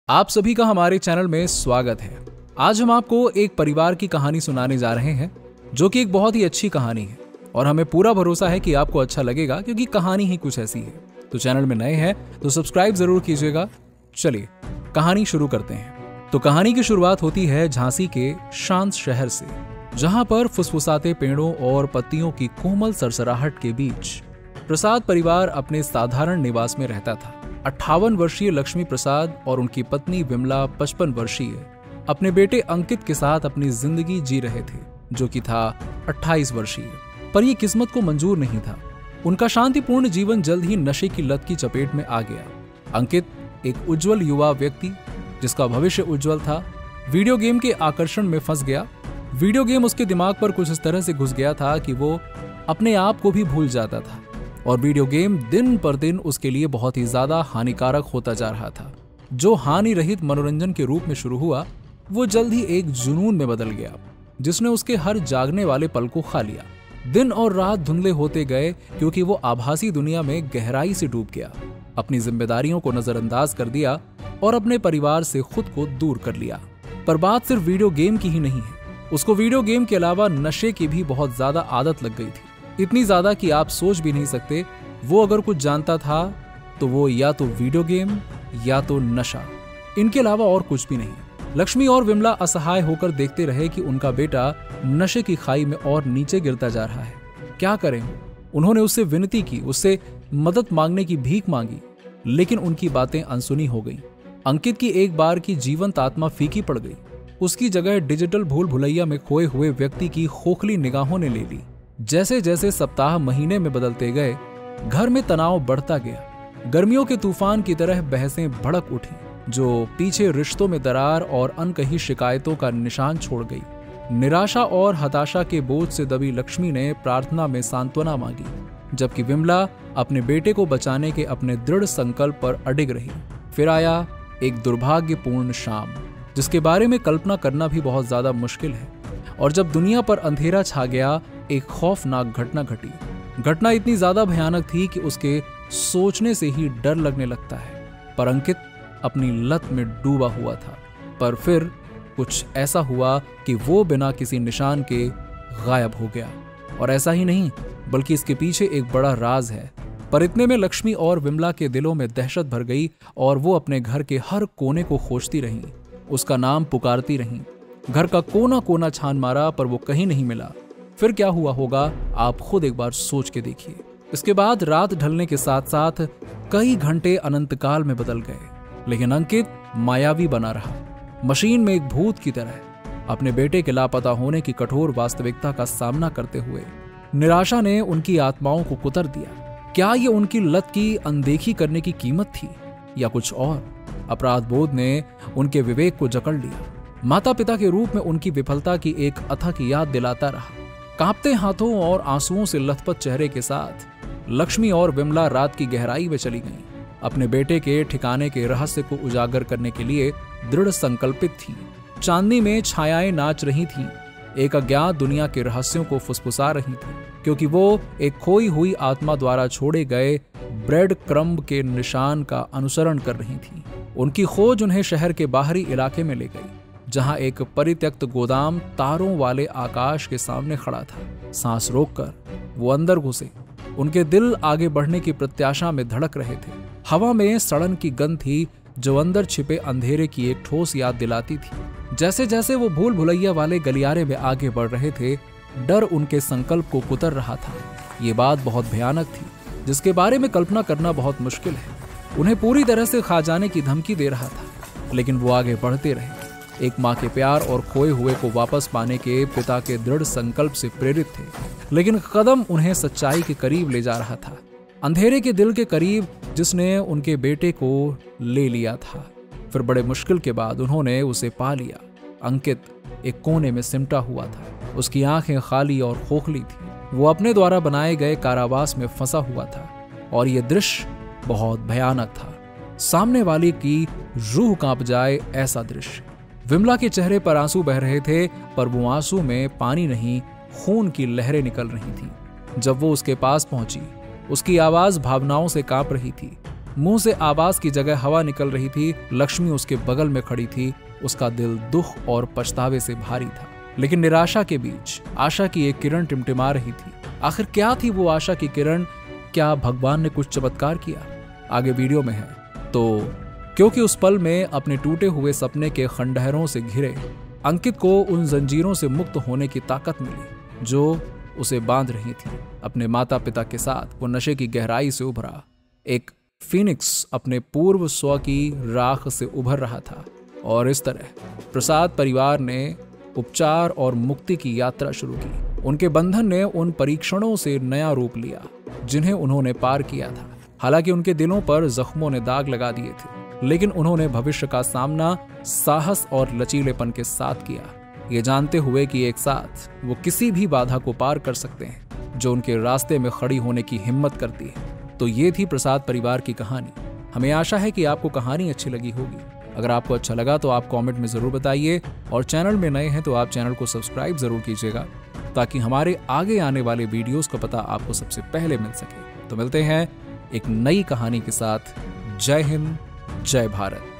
आप सभी का हमारे चैनल में स्वागत है। आज हम आपको एक परिवार की कहानी सुनाने जा रहे हैं जो कि एक बहुत ही अच्छी कहानी है और हमें पूरा भरोसा है कि आपको अच्छा लगेगा क्योंकि कहानी ही कुछ ऐसी है। तो चैनल में नए हैं तो सब्सक्राइब जरूर कीजिएगा। चलिए कहानी शुरू करते हैं। तो कहानी की शुरुआत होती है झांसी के शांत शहर से, जहां पर फुसफुसाते पेड़ों और पत्तियों की कोमल सरसराहट के बीच प्रसाद परिवार अपने साधारण निवास में रहता था। 58 वर्षीय लक्ष्मी प्रसाद और उनकी पत्नी विमला 55 वर्षीय अपने बेटे अंकित के साथ अपनी जिंदगी जी रहे थे, जो कि था 28 वर्षीय। पर यह किस्मत को मंजूर नहीं था। उनका शांतिपूर्ण जीवन जल्द ही नशे की लत की चपेट में आ गया। अंकित एक उज्जवल युवा व्यक्ति जिसका भविष्य उज्जवल था, वीडियो गेम के आकर्षण में फंस गया। वीडियो गेम उसके दिमाग पर कुछ इस तरह से घुस गया था कि वो अपने आप को भी भूल जाता था और वीडियो गेम दिन पर दिन उसके लिए बहुत ही ज्यादा हानिकारक होता जा रहा था। जो हानि रहित मनोरंजन के रूप में शुरू हुआ, वो जल्द ही एक जुनून में बदल गया जिसने उसके हर जागने वाले पल को खा लिया। दिन और रात धुंधले होते गए क्योंकि वो आभासी दुनिया में गहराई से डूब गया, अपनी जिम्मेदारियों को नजरअंदाज कर दिया और अपने परिवार से खुद को दूर कर लिया। पर बात सिर्फ वीडियो गेम की ही नहीं है, उसको वीडियो गेम के अलावा नशे की भी बहुत ज्यादा आदत लग गई थी। इतनी ज्यादा कि आप सोच भी नहीं सकते। वो अगर कुछ जानता था तो वो या तो वीडियो गेम या तो नशा, इनके अलावा और कुछ भी नहीं। लक्ष्मी और विमला असहाय होकर देखते रहे कि उनका बेटा नशे की खाई में और नीचे गिरता जा रहा है। क्या करें? उन्होंने उससे विनती की, उससे मदद मांगने की भीख मांगी, लेकिन उनकी बातें अनसुनी हो गईं। अंकित की एक बार की जीवंत आत्मा फीकी पड़ गई। उसकी जगह डिजिटल भूल भुलैया में खोए हुए व्यक्ति की खोखली निगाहों ने ले ली। जैसे जैसे सप्ताह महीने में बदलते गए, घर में तनाव बढ़ता गया। गर्मियों के तूफान की तरह बहसें भड़क उठी जो पीछे रिश्तों में दरार और अनकही शिकायतों का निशान छोड़ गई। निराशा और हताशा के बोझ से दबी लक्ष्मी ने प्रार्थना में सांत्वना मांगी, जबकि विमला अपने बेटे को बचाने के अपने दृढ़ संकल्प पर अडिग रही। फिर आया एक दुर्भाग्यपूर्ण शाम जिसके बारे में कल्पना करना भी बहुत ज्यादा मुश्किल है। और जब दुनिया पर अंधेरा छा गया, एक खौफनाक घटना घटी। घटना इतनी ज्यादा भयानक थी कि उसके सोचने से ही डर लगने लगता है। पर अंकित अपनी लत में डूबा हुआ था। पर फिर कुछ ऐसा हुआ कि वो बिना किसी निशान के गायब हो गया। और ऐसा ही नहीं, बल्कि इसके पीछे एक बड़ा राज है। पर इतने में लक्ष्मी और विमला के दिलों में दहशत भर गई और वो अपने घर के हर कोने को खोजती रहीं, उसका नाम पुकारती रहीं। घर का कोना कोना छान मारा पर वो कहीं नहीं मिला। फिर क्या हुआ होगा, आप खुद एक बार सोच के देखिए। इसके बाद रात ढलने के साथ साथ कई घंटे अनंतकाल में बदल गए, लेकिन अंकित मायावी बना रहा, मशीन में एक भूत की तरह। अपने बेटे के लापता होने की कठोर वास्तविकता का सामना करते हुए निराशा ने उनकी आत्माओं को कुतर दिया। क्या ये उनकी लत की अनदेखी करने की कीमत थी या कुछ और? अपराध बोध ने उनके विवेक को जकड़ लिया। माता पिता के रूप में उनकी विफलता की एक अथक याद दिलाता रहा। कांपते हाथों और आंसुओं से लथपथ चेहरे के साथ लक्ष्मी और विमला रात की गहराई में चली गईं। अपने बेटे के ठिकाने के रहस्य को उजागर करने के लिए दृढ़ संकल्पित थी। चांदनी में छायाएं नाच रही थीं, एक अज्ञात दुनिया के रहस्यों को फुसफुसा रही थी, क्योंकि वो एक खोई हुई आत्मा द्वारा छोड़े गए ब्रेड क्रम्ब के निशान का अनुसरण कर रही थी। उनकी खोज उन्हें शहर के बाहरी इलाके में ले गई, जहां एक परित्यक्त गोदाम तारों वाले आकाश के सामने खड़ा था। सांस रोककर वो अंदर घुसे। उनके दिल आगे बढ़ने की प्रत्याशा में धड़क रहे थे। हवा में सड़न की गंध थी जो अंदर छिपे अंधेरे की एक ठोस याद दिलाती थी। जैसे जैसे वो भूल भुलैया वाले गलियारे में आगे बढ़ रहे थे, डर उनके संकल्प को कुतर रहा था। ये बात बहुत भयानक थी जिसके बारे में कल्पना करना बहुत मुश्किल है। उन्हें पूरी तरह से खा जाने की धमकी दे रहा था, लेकिन वो आगे बढ़ते रहे। एक माँ के प्यार और खोए हुए को वापस पाने के पिता के दृढ़ संकल्प से प्रेरित थे, लेकिन कदम उन्हें सच्चाई के करीब ले जा रहा था, अंधेरे के दिल के करीब जिसने उनके बेटे को ले लिया था। फिर बड़े मुश्किल के बाद उन्होंने उसे पा लिया। अंकित एक कोने में सिमटा हुआ था, उसकी आंखें खाली और खोखली थी। वो अपने द्वारा बनाए गए कारावास में फंसा हुआ था और यह दृश्य बहुत भयानक था। सामने वाले की रूह कांप जाए ऐसा दृश्य। विमला के चेहरे पर आंसू बह रहे थे, पर वो आंसू में पानी नहीं, खून की लहरें निकल रही थी। जब वो उसके पास पहुंची, उसकी आवाज भावनाओं से कांप रही थी। मुंह से आवाज की जगह हवा निकल रही थी। लक्ष्मी उसके बगल में खड़ी थी। उसका दिल दुख और पछतावे से भारी था, लेकिन निराशा के बीच आशा की एक किरण टिमटिमा रही थी। आखिर क्या थी वो आशा की किरण? क्या भगवान ने कुछ चमत्कार किया? आगे वीडियो में है तो, क्योंकि उस पल में अपने टूटे हुए सपने के खंडहरों से घिरे अंकित को उन जंजीरों से मुक्त होने की ताकत मिली जो उसे बांध रही थी। अपने माता पिता के साथ वो नशे की गहराई से उभरा। एक फीनिक्स अपने पूर्व स्व की राख से उभर रहा था। और इस तरह प्रसाद परिवार ने उपचार और मुक्ति की यात्रा शुरू की। उनके बंधन ने उन परीक्षणों से नया रूप लिया जिन्हें उन्होंने पार किया था। हालांकि उनके दिलों पर जख्मों ने दाग लगा दिए थे, लेकिन उन्होंने भविष्य का सामना साहस और लचीलेपन के साथ किया, ये जानते हुए कि एक साथ वो किसी भी बाधा को पार कर सकते हैं जो उनके रास्ते में खड़ी होने की हिम्मत करती है। तो ये थी प्रसाद परिवार की कहानी। हमें आशा है कि आपको कहानी अच्छी लगी होगी। अगर आपको अच्छा लगा तो आप कमेंट में जरूर बताइए, और चैनल में नए हैं तो आप चैनल को सब्सक्राइब जरूर कीजिएगा ताकि हमारे आगे आने वाले वीडियोस का पता आपको सबसे पहले मिल सके। तो मिलते हैं एक नई कहानी के साथ। जय हिंद, जय भारत।